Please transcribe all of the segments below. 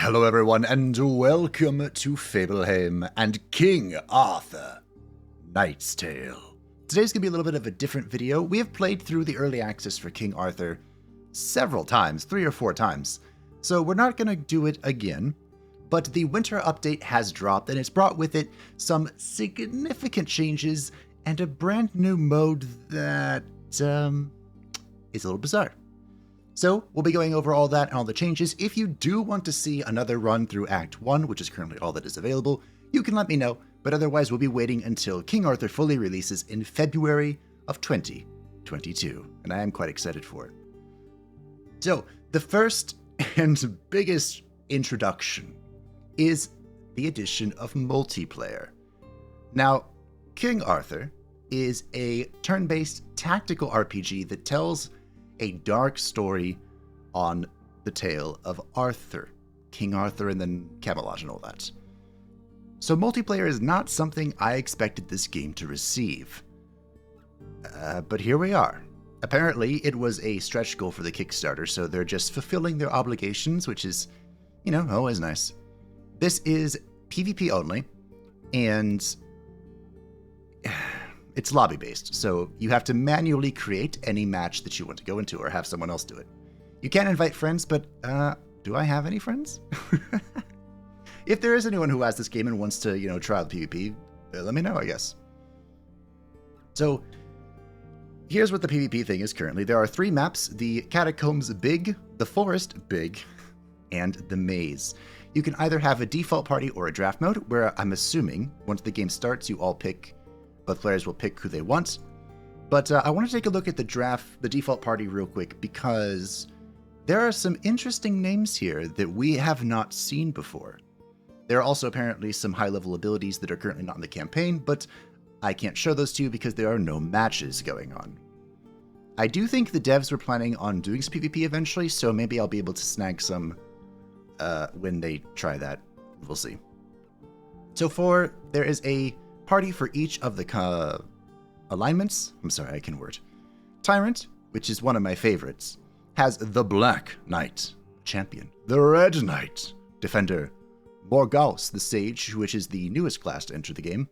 Hello everyone, and welcome to Fableheim and King Arthur, Knight's Tale. Today's going to be a little bit of a different video. We have played through the early access for King Arthur several times, 3 or 4 times, so we're not going to do it again. But the winter update has dropped, and it's brought with it some significant changes and a brand new mode that is a little bizarre. So we'll be going over all that and all the changes. If you do want to see another run through Act 1, which is currently all that is available, you can let me know, but otherwise we'll be waiting until King Arthur fully releases in February of 2022, and I am quite excited for it. So, the first and biggest introduction is the addition of multiplayer. Now, King Arthur is a turn-based tactical RPG that tells a dark story on the tale of Arthur, King Arthur, and then Camelot and all that. So multiplayer is not something I expected this game to receive. But here we are. Apparently, it was a stretch goal for the Kickstarter, so they're just fulfilling their obligations, which is, always nice. This is PvP only, and it's lobby-based, so you have to manually create any match that you want to go into or have someone else do it. You can invite friends, but do I have any friends? If there is anyone who has this game and wants to, try the PvP, let me know, I guess. So, here's what the PvP thing is currently. There are 3 maps: the Catacombs Big, the Forest Big, and the Maze. You can either have a default party or a draft mode, where I'm assuming once the game starts, both players will pick who they want. But I want to take a look at the default party real quick, because there are some interesting names here that we have not seen before. There are also apparently some high-level abilities that are currently not in the campaign, but I can't show those to you because there are no matches going on. I do think the devs were planning on doing some PvP eventually, so maybe I'll be able to snag some when they try that. We'll see. So there is a party for each of the alignments. I'm sorry, I can word. Tyrant, which is one of my favorites, has the Black Knight, champion. The Red Knight, defender. Morgause, the Sage, which is the newest class to enter the game.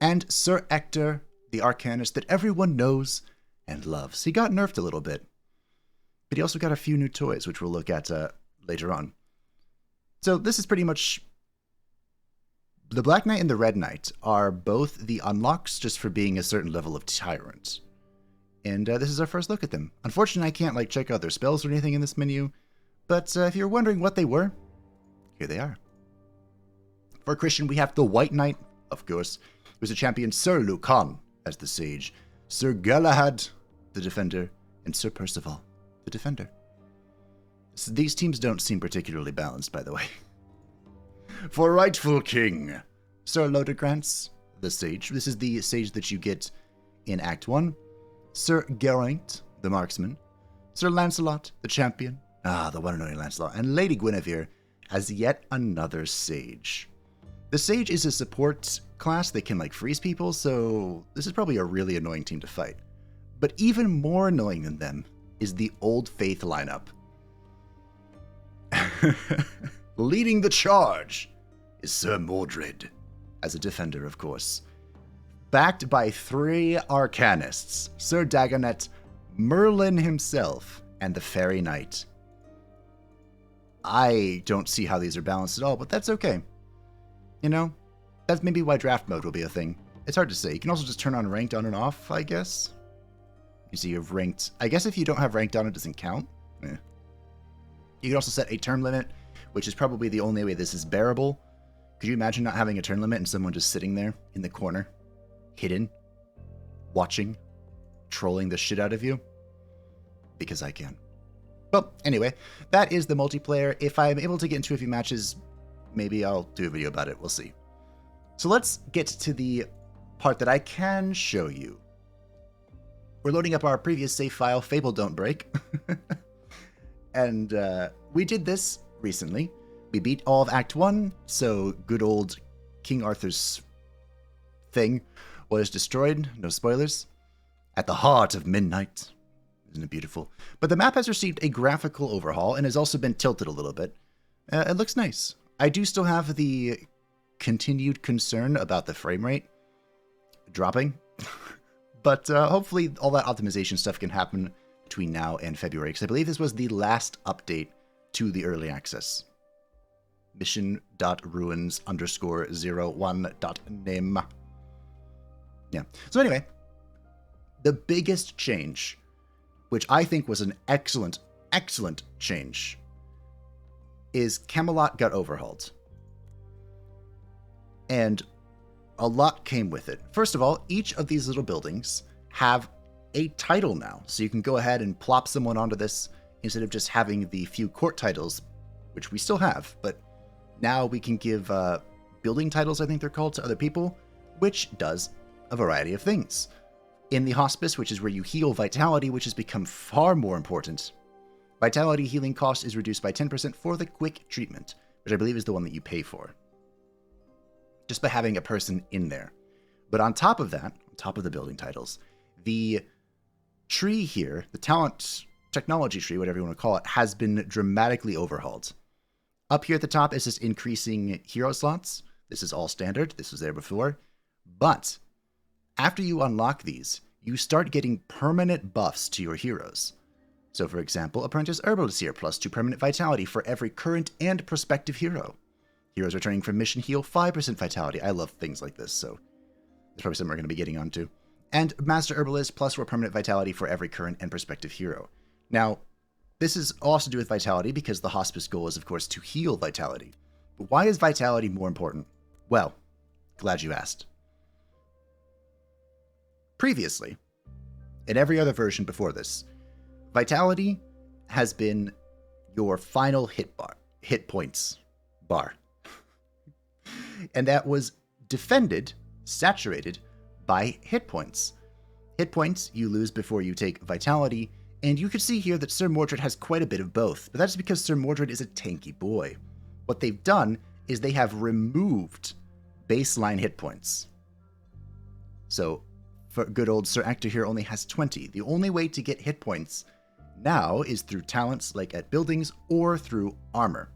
And Sir Ector, the Arcanist that everyone knows and loves. He got nerfed a little bit, but he also got a few new toys, which we'll look at later on. So this is pretty much... The Black Knight and the Red Knight are both the unlocks just for being a certain level of Tyrant. And this is our first look at them. Unfortunately, I can't check out their spells or anything in this menu, but if you're wondering what they were, here they are. For Christian, we have the White Knight, of course, who's a champion, Sir Lucan as the Sage, Sir Galahad, the Defender, and Sir Percival, the Defender. So these teams don't seem particularly balanced, by the way. For Rightful King, Sir Lodegrance, the Sage. This is the Sage that you get in Act 1. Sir Geraint, the Marksman. Sir Lancelot, the Champion. The one and only Lancelot. And Lady Guinevere as yet another Sage. The Sage is a support class that can freeze people, so this is probably a really annoying team to fight. But even more annoying than them is the Old Faith lineup. Leading the charge is Sir Mordred, as a defender, of course. Backed by 3 Arcanists, Sir Dagonet, Merlin himself, and the Fairy Knight. I don't see how these are balanced at all, but that's okay. That's maybe why draft mode will be a thing. It's hard to say. You can also just turn on ranked on and off, I guess. You see you have ranked. I guess if you don't have ranked on, it doesn't count. You can also set a turn limit, which is probably the only way this is bearable. Could you imagine not having a turn limit and someone just sitting there in the corner, hidden, watching, trolling the shit out of you? Because I can. Well, anyway, that is the multiplayer. If I'm able to get into a few matches, maybe I'll do a video about it. We'll see. So let's get to the part that I can show you. We're loading up our previous save file, Fable Don't Break. And we did this recently. We beat all of Act 1, so good old King Arthur's thing was destroyed. No spoilers. At the heart of midnight. Isn't it beautiful? But the map has received a graphical overhaul and has also been tilted a little bit. It looks nice. I do still have the continued concern about the frame rate dropping, but hopefully all that optimization stuff can happen between now and February, because I believe this was the last update to the early access. Mission.ruins_01.name. Yeah. So anyway, the biggest change, which I think was an excellent change, is Camelot got overhauled. And a lot came with it. First of all, each of these little buildings have a title now. So you can go ahead and plop someone onto this instead of just having the few court titles, which we still have. But now we can give building titles, I think they're called, to other people, which does a variety of things. In the hospice, which is where you heal vitality, which has become far more important, vitality healing cost is reduced by 10% for the quick treatment, which I believe is the one that you pay for, just by having a person in there. But on top of that, on top of the building titles, the tree here, the talent technology tree, whatever you want to call it, has been dramatically overhauled. Up here at the top is just increasing hero slots. This is all standard. This was there before. But after you unlock these, you start getting permanent buffs to your heroes. So for example, Apprentice Herbalist here, +2 permanent vitality for every current and prospective hero. Heroes returning from mission heal 5% vitality. I love things like this, so that's probably something we're going to be getting onto. And Master Herbalist, +4 permanent vitality for every current and prospective hero. Now, this is also to do with vitality because the hospice goal is, of course, to heal vitality. But why is vitality more important? Well, glad you asked. Previously, in every other version before this, vitality has been your final hit points bar. And that was defended, saturated, by hit points. Hit points you lose before you take vitality, and you can see here that Sir Mordred has quite a bit of both, but that's because Sir Mordred is a tanky boy. What they've done is they have removed baseline hit points. So, for good old Sir Ector here only has 20. The only way to get hit points now is through talents like at buildings or through armor.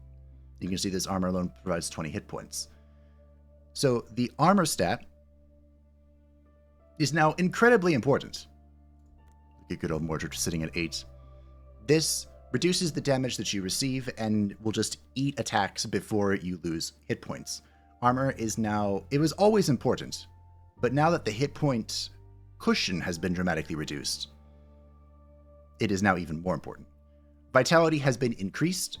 You can see this armor alone provides 20 hit points. So the armor stat is now incredibly important. Look at good old Mordred sitting at 8. This reduces the damage that you receive and will just eat attacks before you lose hit points. Armor is now, it was always important, but now that the hit point cushion has been dramatically reduced, it is now even more important. Vitality has been increased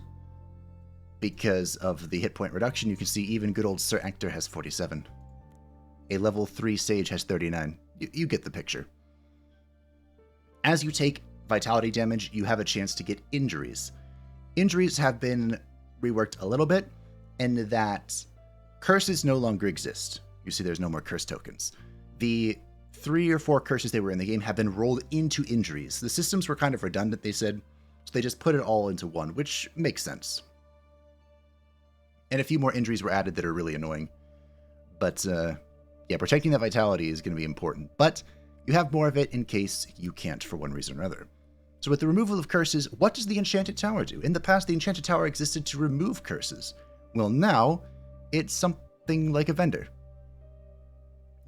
because of the hit point reduction. You can see even good old Sir Ector has 47. A level 3 sage has 39. You get the picture. As you take vitality damage, you have a chance to get injuries. Injuries have been reworked a little bit in that curses no longer exist. You see there's no more curse tokens. The 3 or 4 curses they were in the game have been rolled into injuries. The systems were kind of redundant, they said, so they just put it all into one, which makes sense. And a few more injuries were added that are really annoying. But, yeah, protecting that vitality is going to be important. But you have more of it in case you can't for one reason or another. So with the removal of curses, what does the Enchanted Tower do? In the past, the Enchanted Tower existed to remove curses. Well, now, it's something like a vendor.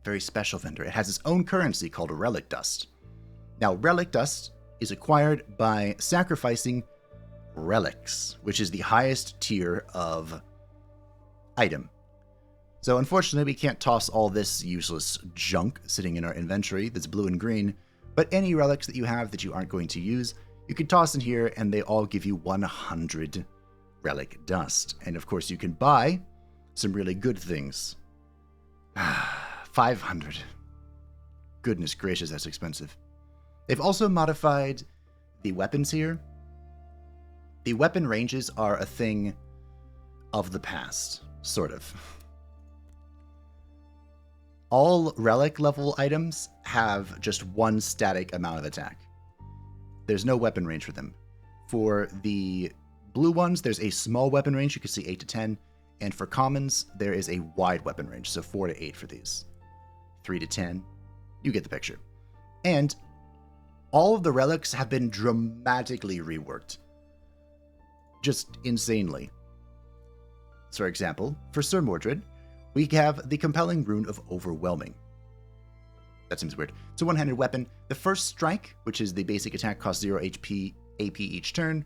Very special vendor. It has its own currency called Relic Dust. Now, Relic Dust is acquired by sacrificing relics, which is the highest tier of item. So unfortunately, we can't toss all this useless junk sitting in our inventory that's blue and green, but any relics that you have that you aren't going to use, you can toss in here and they all give you 100 relic dust. And of course, you can buy some really good things. 500. Goodness gracious, that's expensive. They've also modified the weapons here. The weapon ranges are a thing of the past, sort of. All relic level items have just one static amount of attack. There's no weapon range for them. For the blue ones, there's a small weapon range. You can see 8 to 10. And for commons, there is a wide weapon range. So 4 to 8 for these. 3 to 10. You get the picture. And all of the relics have been dramatically reworked. Just insanely. for example, for Sir Mordred, we have the compelling rune of Overwhelming. That seems weird. It's a one-handed weapon. The first strike, which is the basic attack, costs 0 HP AP each turn.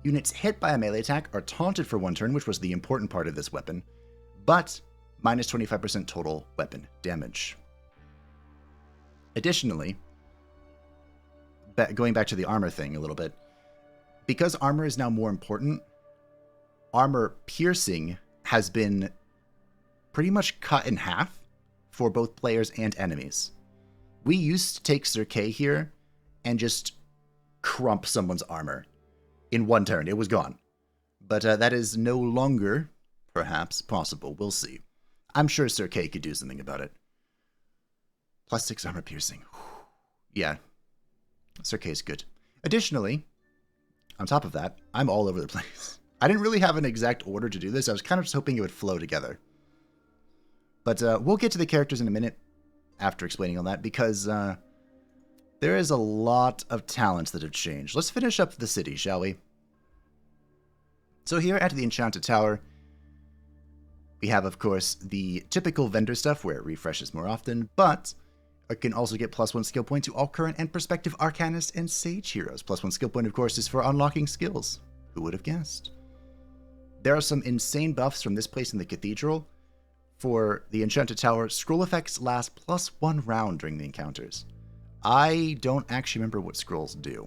Units hit by a melee attack are taunted for 1 turn, which was the important part of this weapon, but minus 25% total weapon damage. Additionally, going back to the armor thing a little bit, because armor is now more important, armor piercing has been pretty much cut in half for both players and enemies. We used to take Sir Kay here and just crump someone's armor in 1 turn. It was gone. But that is no longer, perhaps, possible. We'll see. I'm sure Sir Kay could do something about it. Plus 6 armor piercing. Yeah. Sir Kay's good. Additionally, on top of that, I'm all over the place. I didn't really have an exact order to do this. I was kind of just hoping it would flow together. But we'll get to the characters in a minute after explaining all that, because there is a lot of talents that have changed. Let's finish up the city, shall we? So here at the Enchanted Tower, we have, of course, the typical vendor stuff where it refreshes more often, but it can also get +1 skill point to all current and prospective Arcanist and Sage heroes. +1 skill point, of course, is for unlocking skills. Who would have guessed? There are some insane buffs from this place in the Cathedral. For the Enchanted Tower, scroll effects last +1 round during the encounters. I don't actually remember what scrolls do.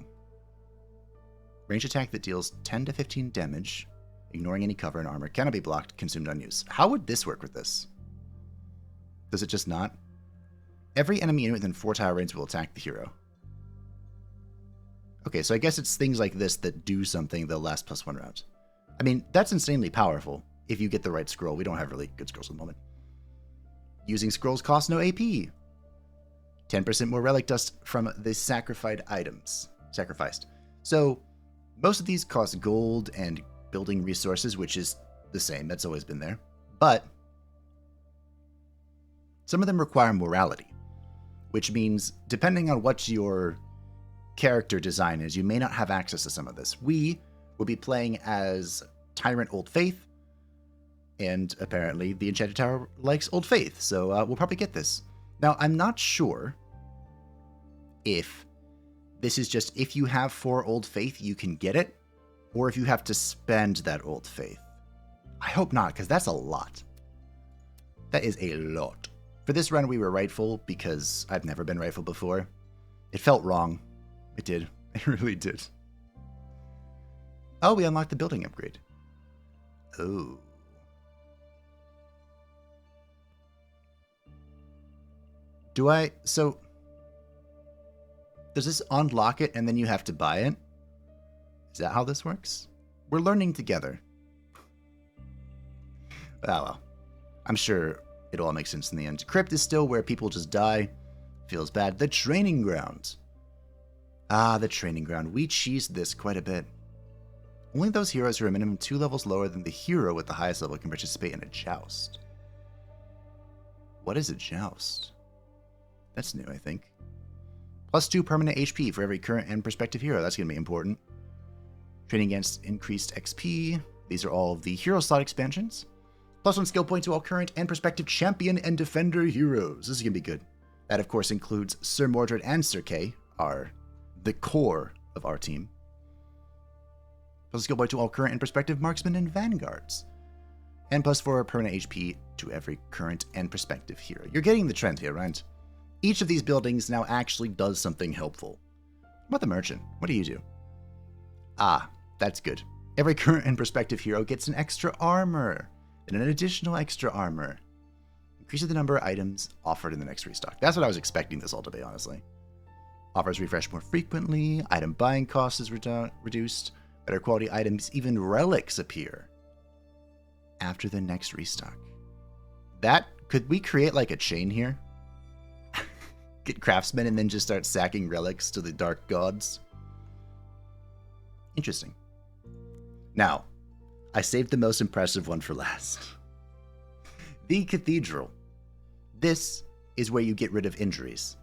Range attack that deals 10 to 15 damage, ignoring any cover and armor, cannot be blocked, consumed on use. How would this work with this? Does it just not? Every enemy unit within 4 tower range will attack the hero. Okay, so I guess it's things like this that do something that'll last +1 round. I mean, that's insanely powerful. If you get the right scroll. We don't have really good scrolls at the moment. Using scrolls costs no AP. 10% more relic dust from the sacrificed items. So, most of these cost gold and building resources, which is the same. That's always been there. But some of them require morality, which means depending on what your character design is, you may not have access to some of this. We will be playing as Tyrant Old Faith, and apparently the Enchanted Tower likes Old Faith, so we'll probably get this. Now, I'm not sure if this is just if you have 4 Old Faith, you can get it, or if you have to spend that Old Faith. I hope not, because that's a lot. That is a lot. For this run, we were rightful, because I've never been rightful before. It felt wrong. It did. It really did. Oh, we unlocked the building upgrade. Oh. So, does this unlock it and then you have to buy it? Is that how this works? We're learning together. Oh well. I'm sure it'll all make sense in the end. Crypt is still where people just die. Feels bad. The training ground. Ah, the training ground. We cheesed this quite a bit. Only those heroes who are a minimum 2 levels lower than the hero with the highest level can participate in a joust. What is a joust? That's new, I think. +2 permanent HP for every current and prospective hero. That's going to be important. Training against increased XP. These are all of the hero slot expansions. +1 skill point to all current and prospective champion and defender heroes. This is going to be good. That, of course, includes Sir Mordred and Sir Kay, the core of our team. +1 skill point to all current and prospective marksmen and vanguards. And +4 permanent HP to every current and prospective hero. You're getting the trend here, right? Each of these buildings now actually does something helpful. What about the merchant? What do you do? Ah, that's good. Every current and prospective hero gets an extra armor, and an additional extra armor. Increases the number of items offered in the next restock. That's what I was expecting this all to be, honestly. Offers refresh more frequently, item buying cost is reduced, better quality items, even relics appear after the next restock. Could we create like a chain here? Get craftsmen and then just start sacking relics to the dark gods? Interesting. Now, I saved the most impressive one for last. The Cathedral. This is where you get rid of injuries.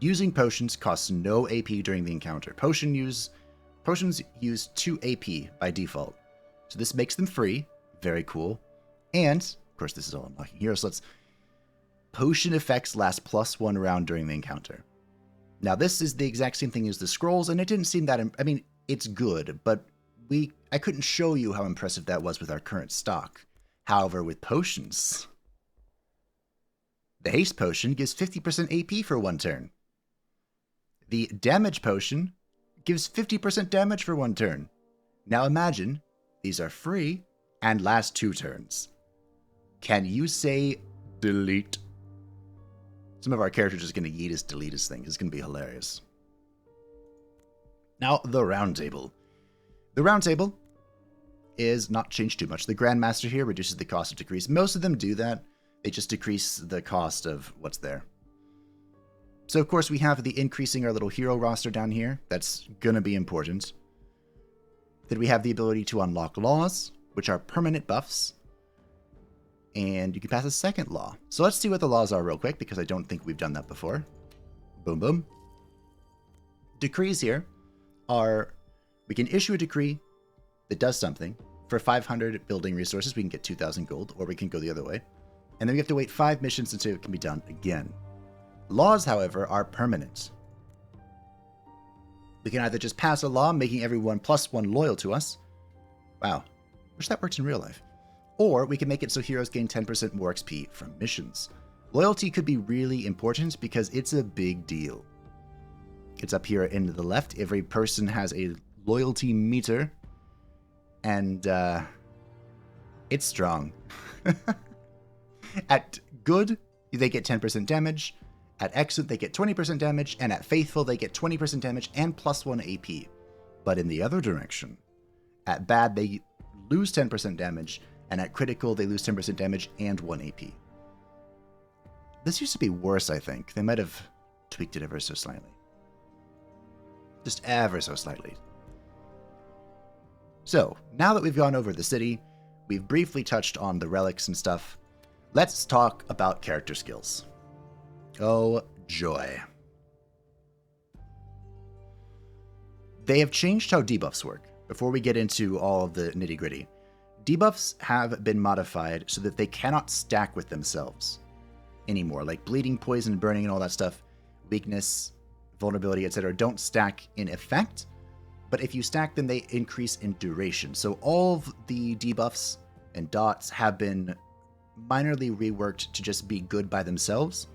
Using potions costs no AP during the encounter. Potions use 2 AP by default. So this makes them free. Very cool. And, of course, this is all unlocking here. So let's... Potion effects last +1 round during the encounter. Now, this is the exact same thing as the scrolls, and it didn't seem that... I mean, it's good, but I couldn't show you how impressive that was with our current stock. However, with potions... The haste potion gives 50% AP for 1 turn. The damage potion gives 50% damage for 1 turn. Now imagine, these are free and last 2 turns. Can you say delete? Some of our characters are just going to yeet us, delete us thing. It's going to be hilarious. Now, the round table. The round table is not changed too much. The Grandmaster here reduces the cost of decrease. Most of them do that. They just decrease the cost of what's there. So, of course, we have the increasing our little hero roster down here. That's going to be important. Then we have the ability to unlock laws, which are permanent buffs. And you can pass a second law. So let's see what the laws are real quick, because I don't think we've done that before. Boom, boom. Decrees here are, we can issue a decree that does something. For 500 building resources, we can get 2,000 gold, or we can go the other way. And then we have to wait 5 missions until it can be done again. Laws, however, are permanent. We can either just pass a law, making everyone +1 loyal to us. Wow. Wish that worked in real life. Or we can make it so heroes gain 10% more XP from missions. Loyalty could be really important because it's a big deal. It's up here in the left. Every person has a loyalty meter. And, it's strong. At good, they get 10% damage. At excellent, they get 20% damage. And at faithful, they get 20% damage and +1 AP. But in the other direction, at bad, they lose 10% damage. And at critical, they lose 10% damage and 1 AP. This used to be worse, I think. They might have tweaked it ever so slightly. Just ever so slightly. So, now that we've gone over the city, we've briefly touched on the relics and stuff. Let's talk about character skills. Oh, joy. They have changed how debuffs work. Before we get into all of the nitty-gritty, debuffs have been modified so that they cannot stack with themselves anymore. Like bleeding, poison, burning, and all that stuff, weakness, vulnerability, etc. don't stack in effect, but if you stack them, they increase in duration. So all of the debuffs and dots have been minorly reworked to just be good by themselves,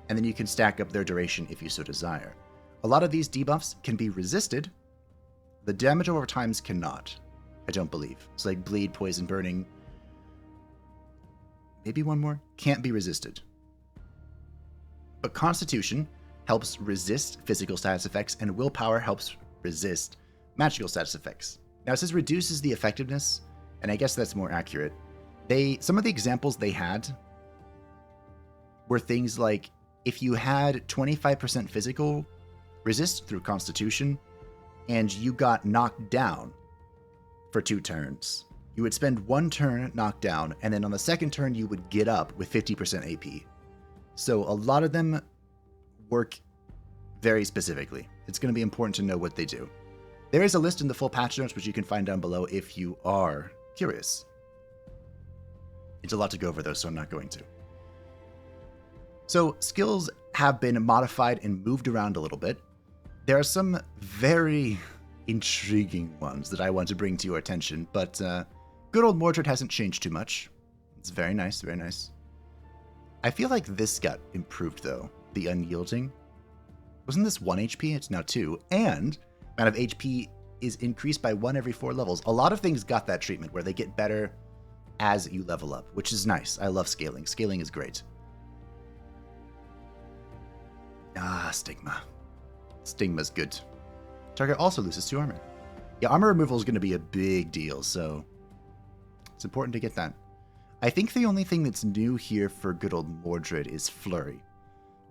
and then you can stack up their duration if you so desire. A lot of these debuffs can be resisted. The damage over times cannot, I don't believe. It's like bleed, poison, burning. Maybe one more. Can't be resisted. But Constitution helps resist physical status effects, and Willpower helps resist magical status effects. Now it says reduces the effectiveness, and I guess that's more accurate. Some of the examples they had were things like if you had 25% physical resist through Constitution, and you got knocked down for 2 turns, you would spend 1 turn knocked down, and then on the second turn you would get up with 50% AP. So a lot of them work very specifically. It's going to be important to know what they do. There is a list in the full patch notes, which you can find down below if you are curious. It's a lot to go over though, so I'm not going to. So skills have been modified and moved around a little bit. There are some very intriguing ones that I want to bring to your attention, but good old Mordred hasn't changed too much. It's very nice, very nice. I feel like this got improved though, the unyielding. Wasn't this 1 HP? It's now 2, and amount of HP is increased by 1 every 4 levels. A lot of things got that treatment where they get better as you level up, which is nice. I love scaling. Scaling is great. Ah, Stigma. Stigma's good. Target also loses 2 armor. Yeah, armor removal is going to be a big deal, so it's important to get that. I think the only thing that's new here for good old Mordred is Flurry.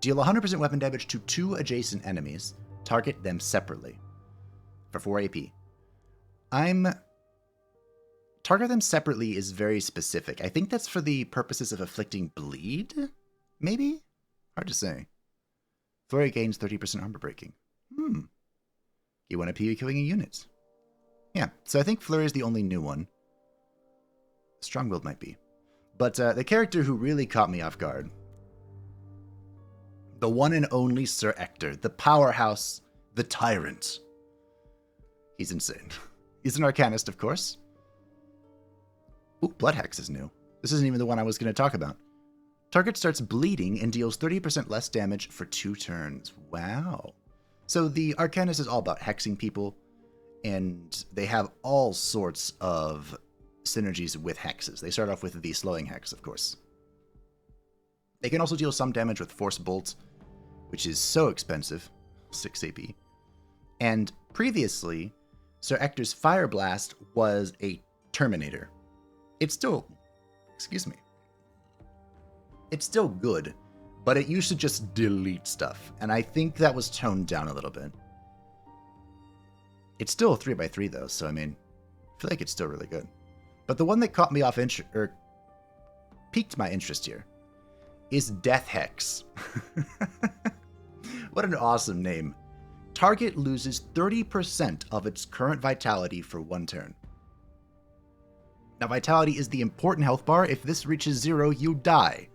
Deal 100% weapon damage to 2 adjacent enemies. Target them separately. For 4 AP. Target them separately is very specific. I think that's for the purposes of inflicting bleed? Maybe? Hard to say. Flurry gains 30% armor breaking. You want to be killing a unit. Yeah, so I think Flurry is the only new one. Strong-willed might be. But the character who really caught me off guard, the one and only Sir Ector, the powerhouse, the tyrant. He's insane. He's an Arcanist, of course. Ooh, Blood Hex is new. This isn't even the one I was going to talk about. Target starts bleeding and deals 30% less damage for 2 turns. Wow. So the Arcanist is all about hexing people, and they have all sorts of synergies with hexes. They start off with the slowing hex, of course. They can also deal some damage with Force Bolt, which is so expensive, 6 AP. And previously, Sir Ector's Fire Blast was a Terminator. It's still, it's still good, but it used to just delete stuff, and I think that was toned down a little bit. It's still a 3x3 though, so I mean, I feel like it's still really good. But the one that caught me off piqued my interest here is Death Hex. What an awesome name. Target loses 30% of its current vitality for 1 turn. Now, vitality is the important health bar. If this reaches 0, you die.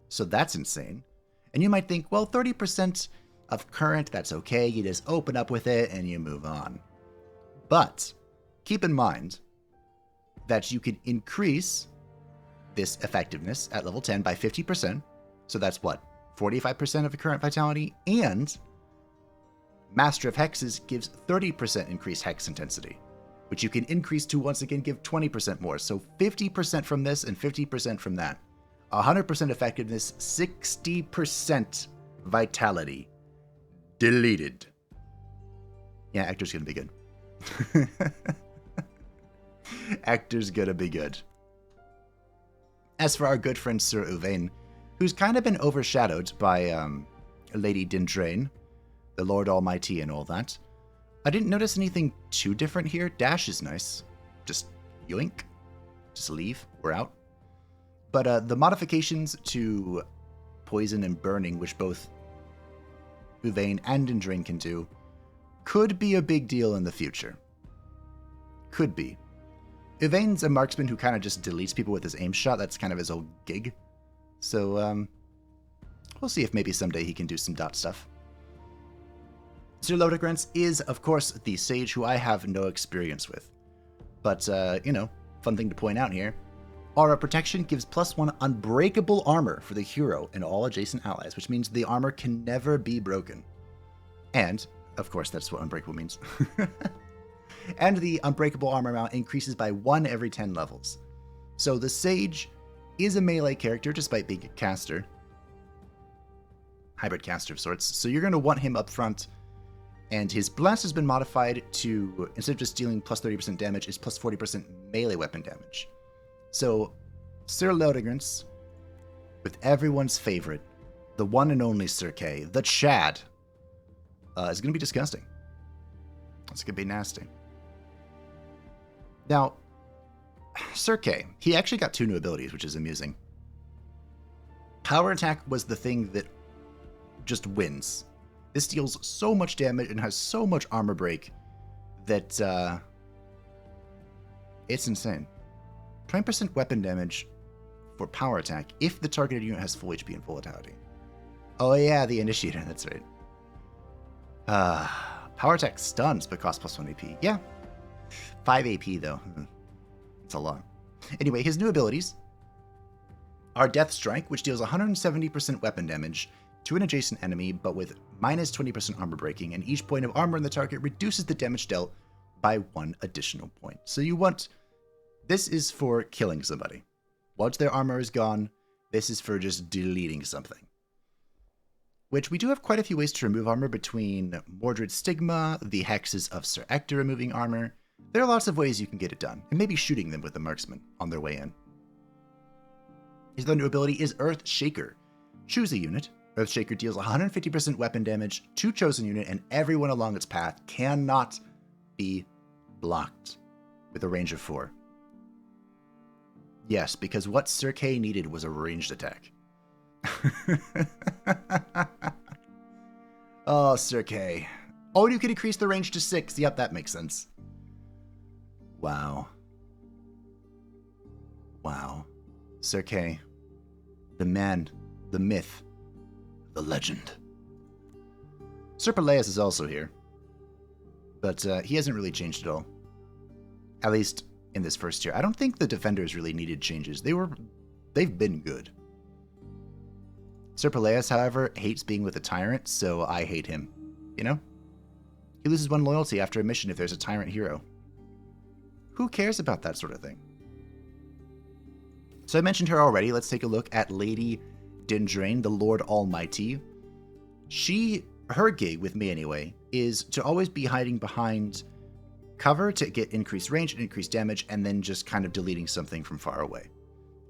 So that's insane. And you might think, well, 30% of current, that's okay. You just open up with it and you move on. But keep in mind that you can increase this effectiveness at level 10 by 50%. So that's what? 45% of the current vitality. And Master of Hexes gives 30% increased hex intensity, which you can increase to once again give 20% more. So 50% from this and 50% from that. 100% effectiveness, 60% vitality. Deleted. Yeah, Ector's gonna be good. Ector's gonna be good. As for our good friend Sir Uvain, who's kind of been overshadowed by Lady Dindrain, the Lord Almighty and all that, I didn't notice anything too different here. Dash is nice. Just yoink. Just leave. We're out. But the modifications to poison and burning, which both Uvain and Dindrain can do, could be a big deal in the future. Could be. Uvain's a marksman who kind of just deletes people with his aim shot. That's kind of his old gig. So, we'll see if maybe someday he can do some dot stuff. Sir Lodogrance is, of course, the sage who I have no experience with. But, you know, fun thing to point out here. Aura Protection gives +1 unbreakable armor for the hero and all adjacent allies, which means the armor can never be broken. And, of course, that's what unbreakable means. And the unbreakable armor amount increases by 1 every 10 levels. So the Sage is a melee character despite being a caster. Hybrid caster of sorts. So you're going to want him up front. And his blast has been modified to, instead of just dealing plus 30% damage, is plus 40% melee weapon damage. So Sir Lodogrance, with everyone's favorite, the one and only Sir Kay, the Chad, is going to be disgusting. It's going to be nasty. Now, Sir Kay, he actually got 2 new abilities, which is amusing. Power Attack was the thing that just wins. This deals so much damage and has so much armor break that it's insane. 20% weapon damage for Power Attack if the targeted unit has full HP and full vitality. Oh yeah, the Initiator, that's right. Power Attack stuns but costs +1 AP. Yeah. 5 AP though. It's a lot. Anyway, his new abilities are Death Strike, which deals 170% weapon damage to an adjacent enemy, but with minus 20% armor breaking, and each point of armor in the target reduces the damage dealt by 1 additional point. So you want... This is for killing somebody. Once their armor is gone, this is for just deleting something. Which we do have quite a few ways to remove armor between Mordred's Stigma, the hexes of Sir Ector removing armor. There are lots of ways you can get it done, and maybe shooting them with the marksman on their way in. His other new ability is Earth Shaker. Choose a unit. Earth Shaker deals 150% weapon damage to chosen unit, and everyone along its path cannot be blocked with a range of 4. Yes, because what Sir Kay needed was a ranged attack. Oh, Sir Kay. Oh, you can increase the range to 6. Yep, that makes sense. Wow. Wow. Sir Kay. The man, the myth, the legend. Sir Peleus is also here. But he hasn't really changed at all. At least in this first tier. I don't think the defenders really needed changes. They've been good. Sir Peleus, however, hates being with a tyrant, so I hate him. You know? He loses 1 loyalty after a mission if there's a tyrant hero. Who cares about that sort of thing? So I mentioned her already. Let's take a look at Lady Dindrain, the Lord Almighty. Her gig, with me anyway, is to always be hiding behind cover to get increased range and increased damage, and then just kind of deleting something from far away.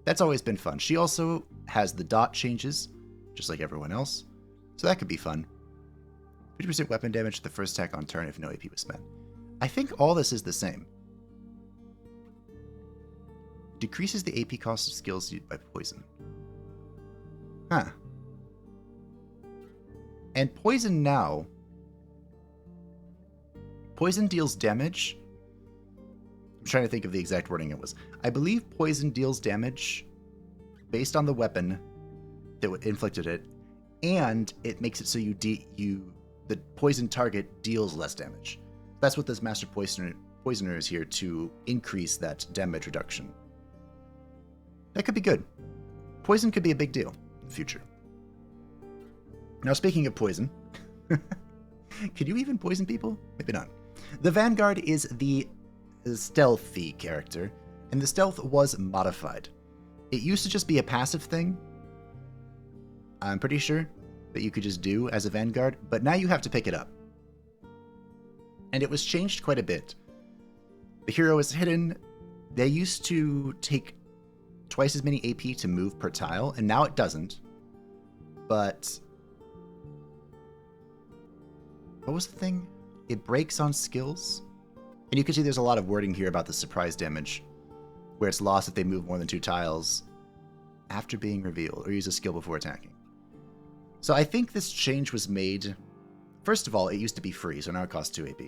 That's always been fun. She also has the dot changes, just like everyone else, so that could be fun. 50% weapon damage to the first attack on turn if no AP was spent. I think all this is the same. Decreases the AP cost of skills used by poison. Huh. And poison now. Poison deals damage. I'm trying to think of the exact wording it was. I believe poison deals damage based on the weapon that inflicted it, and it makes it so the poison target deals less damage. That's what this Master Poisoner is here to increase that damage reduction. That could be good. Poison could be a big deal in the future. Now, speaking of poison, could you even poison people? Maybe not. The Vanguard is the stealthy character, and the stealth was modified. It used to just be a passive thing, I'm pretty sure, that you could just do as a Vanguard, but now you have to pick it up. And it was changed quite a bit. The hero is hidden. They used to take twice as many AP to move per tile, and now it doesn't. But what was the thing? It breaks on skills. And you can see there's a lot of wording here about the surprise damage, where it's lost if they move more than 2 tiles after being revealed, or use a skill before attacking. So I think this change was made... First of all, it used to be free, so now it costs 2 AP.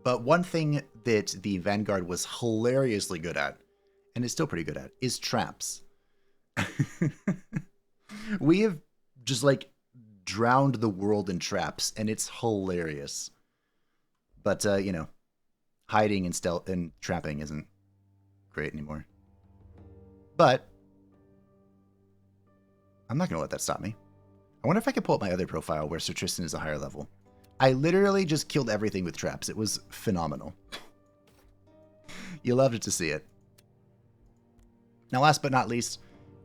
But one thing that the Vanguard was hilariously good at, and is still pretty good at, is traps. We have just, like, drowned the world in traps, and it's hilarious. But, you know, hiding and stealth and trapping isn't great anymore. But I'm not going to let that stop me. I wonder if I could pull up my other profile where Sir Tristan is a higher level. I literally just killed everything with traps. It was phenomenal. You loved to see it. Now, last but not least,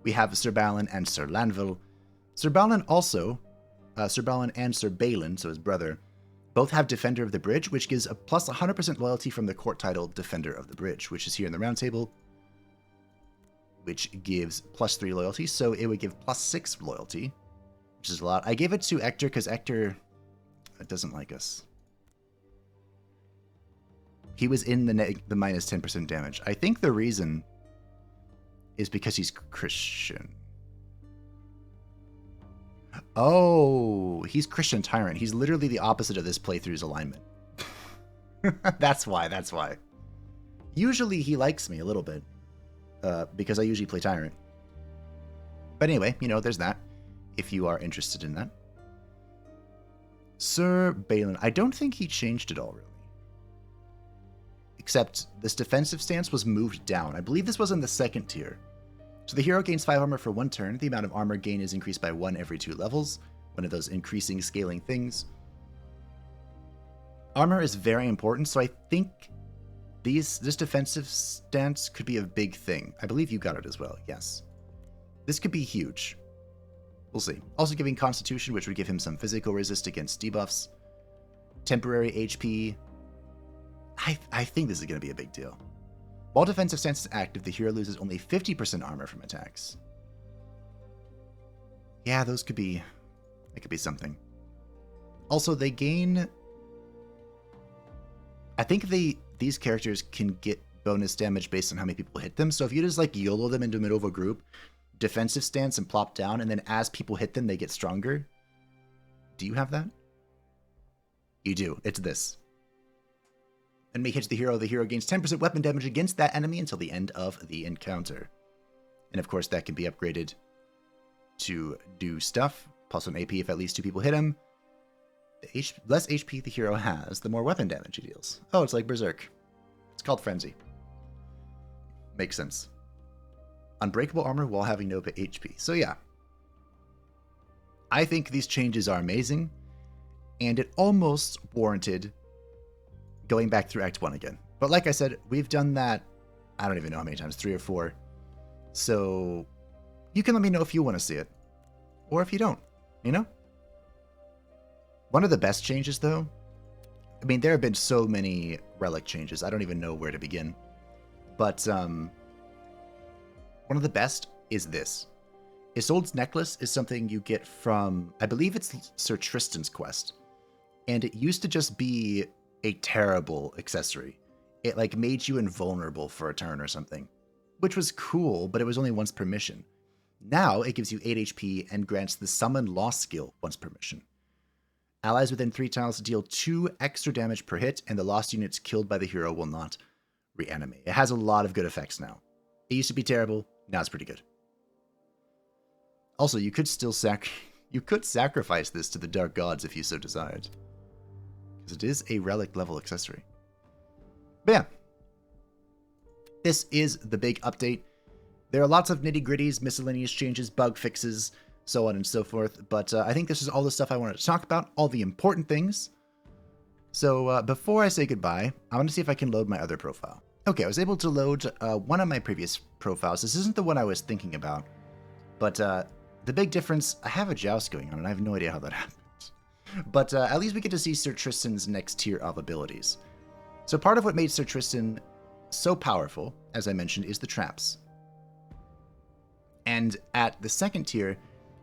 we have Sir Balin and Sir Lanville. Sir Balin also, Sir Balin and Sir Balin, so his brother, both have Defender of the Bridge, which gives a plus 100% loyalty from the court title Defender of the Bridge, which is here in the round table, which gives plus 3 loyalty, so it would give plus 6 loyalty, which is a lot. I gave it to Ector because Ector doesn't like us. He was in the minus 10% damage. I think the reason is because he's Christian. Oh, he's Christian Tyrant. He's literally the opposite of this playthrough's alignment. That's why. Usually he likes me a little bit, because I usually play Tyrant. But anyway, you know, there's that, if you are interested in that. Sir Balin, I don't think he changed it all, really. Except this defensive stance was moved down. I believe this was in the 2nd tier. So the hero gains 5 armor for 1 turn. The amount of armor gain is increased by 1 every 2 levels. One of those increasing scaling things. Armor is very important, so I think this defensive stance could be a big thing. I believe you got it as well, yes. This could be huge. We'll see. Also giving Constitution, which would give him some physical resist against debuffs. Temporary HP. I think this is going to be a big deal. While defensive stance is active, the hero loses only 50% armor from attacks. Yeah, that could be something. Also, they gain... I think these characters can get bonus damage based on how many people hit them. So if you just like YOLO them into the middle of a group, defensive stance and plop down, and then as people hit them, they get stronger. Do you have that? You do. It's this. Enemy hits the hero gains 10% weapon damage against that enemy until the end of the encounter. And of course, that can be upgraded to do stuff. Plus 1 AP if at least 2 people hit him. The less HP the hero has, the more weapon damage he deals. Oh, it's like Berserk. It's called Frenzy. Makes sense. Unbreakable armor while having no HP. So yeah. I think these changes are amazing, and it almost warranted going back through Act 1 again. But like I said, we've done that, I don't even know how many times, 3 or 4. So you can let me know if you want to see it, or if you don't, you know? One of the best changes, though, I mean, there have been so many relic changes, I don't even know where to begin. But one of the best is this. Isolde's necklace is something you get from, I believe it's Sir Tristan's quest. And it used to just be a terrible accessory. It like made you invulnerable for a turn or something, which was cool, but it was only once per mission. Now it gives you 8 HP and grants the Summon Lost skill once per mission. Allies within 3 tiles deal 2 extra damage per hit, and the lost units killed by the hero will not reanimate. It has a lot of good effects now. It used to be terrible, now it's pretty good. Also, you could still sacrifice this to the Dark Gods if you so desired, because it is a relic level accessory. But yeah, this is the big update. There are lots of nitty-gritties, miscellaneous changes, bug fixes, so on and so forth, but I think this is all the stuff I wanted to talk about, all the important things. So before I say goodbye, I want to see if I can load my other profile. Okay, I was able to load one of my previous profiles. This isn't the one I was thinking about, but the big difference, I have a joust going on, and I have no idea how that happens. But at least we get to see Sir Tristan's next tier of abilities. So part of what made Sir Tristan so powerful, as I mentioned, is the traps. And at the second tier,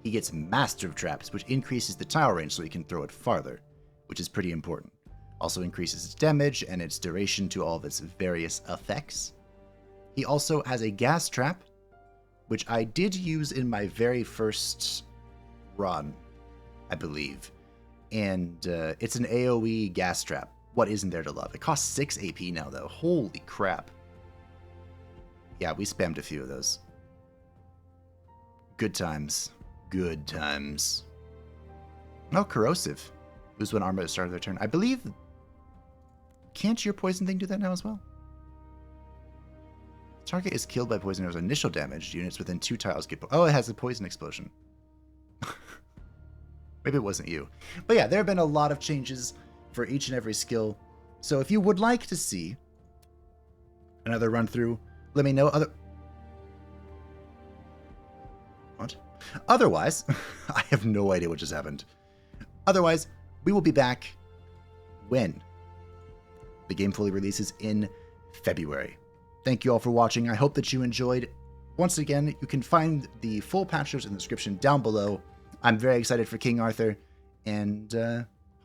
he gets Master of Traps, which increases the tile range so he can throw it farther, which is pretty important. Also increases its damage and its duration to all of its various effects. He also has a gas trap, which I did use in my very first run, I believe. And it's an AoE gas trap. What isn't there to love? It costs 6 AP now, though. Holy crap. Yeah, we spammed a few of those. Good times. Good times. Oh, Corrosive. Lose one armor at the start of their turn. I believe... Can't your poison thing do that now as well? Target is killed by poison arrow's initial damage. Units within 2 tiles get... Oh, it has a poison explosion. Maybe it wasn't you. But yeah, there have been a lot of changes for each and every skill. So if you would like to see another run through, let me know. What? Otherwise, I have no idea what just happened. Otherwise, we will be back when the game fully releases in February. Thank you all for watching. I hope that you enjoyed. Once again, you can find the full patch notes in the description down below. I'm very excited for King Arthur, and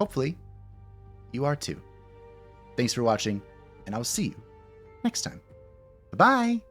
hopefully you are too. Thanks for watching, and I'll see you next time. Bye-bye!